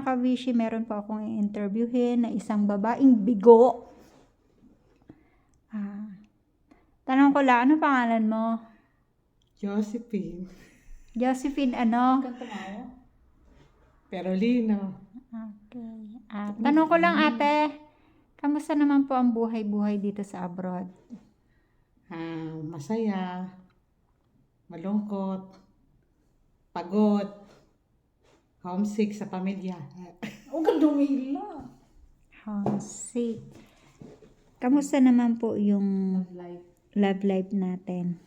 kabishi, meron po akong i-interviewin na isang babaeng bigo. Tanong ko lang, ano pangalan mo? Josephine. Josephine ano? Perolino. Okay. Tanong ko lang ate, kamusta naman po ang buhay-buhay dito sa abroad? Masaya. Malungkot. Pagod. Homesick sa pamilya. Huwag kang dumila. Homesick. Kamusta naman po yung love life natin?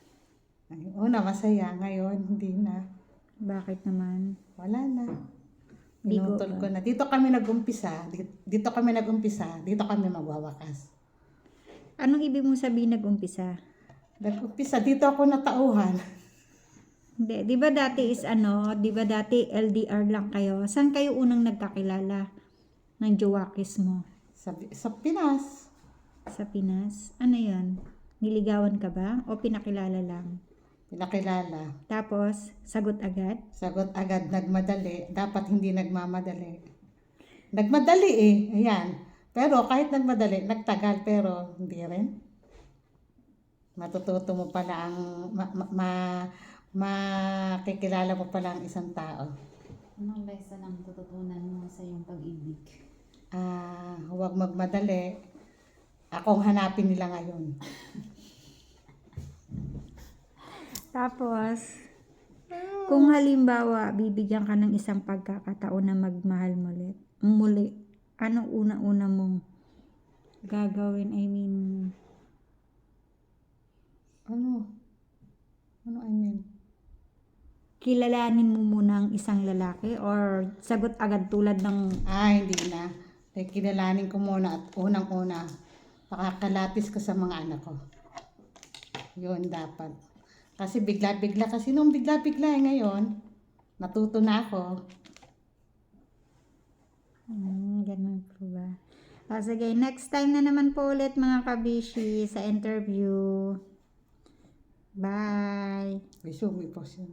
Una, masaya. Ngayon, hindi na. Bakit naman? Wala na. Bigo Pinutol ka. ko na. Dito kami nag-umpisa. Dito kami magwawakas. Anong ibig mong sabihin nag-umpisa? Nag-umpisa, dito ako natauhan. Hindi, di ba dati LDR lang kayo? Saan kayo unang nagkakilala ng jowakis mo? Sa Pinas. Sa Pinas? Ano yon? Niligawan ka ba? O pinakilala lang? Pinakilala. Tapos, sagot agad? Sagot agad, nagmadali. Dapat hindi nagmamadali. Nagmadali eh. Ayan. Pero kahit nagmadali, nagtagal pero hindi rin. Matututo mo pala ang makikilala mo pala ang isang tao. Anong lesson ang tututunan mo sa iyong pag-ibig? Huwag magmadali. Akong hanapin nila ngayon. Tapos, kung halimbawa, bibigyan ka ng isang pagkakataon na magmahal muli, anong una-una mong gagawin? I mean, Ano I mean? kilalanin mo muna ang isang lalaki or sagot agad tulad ng Hindi na. Kinalanin ko muna at unang-una, pakakalatis ko sa mga anak ko. Yun dapat. Kasi bigla-bigla, ngayon, natuto na ako. ganun po ba? Sige, next time na naman po ulit mga kabishi sa interview. Bye! May sumi po siya.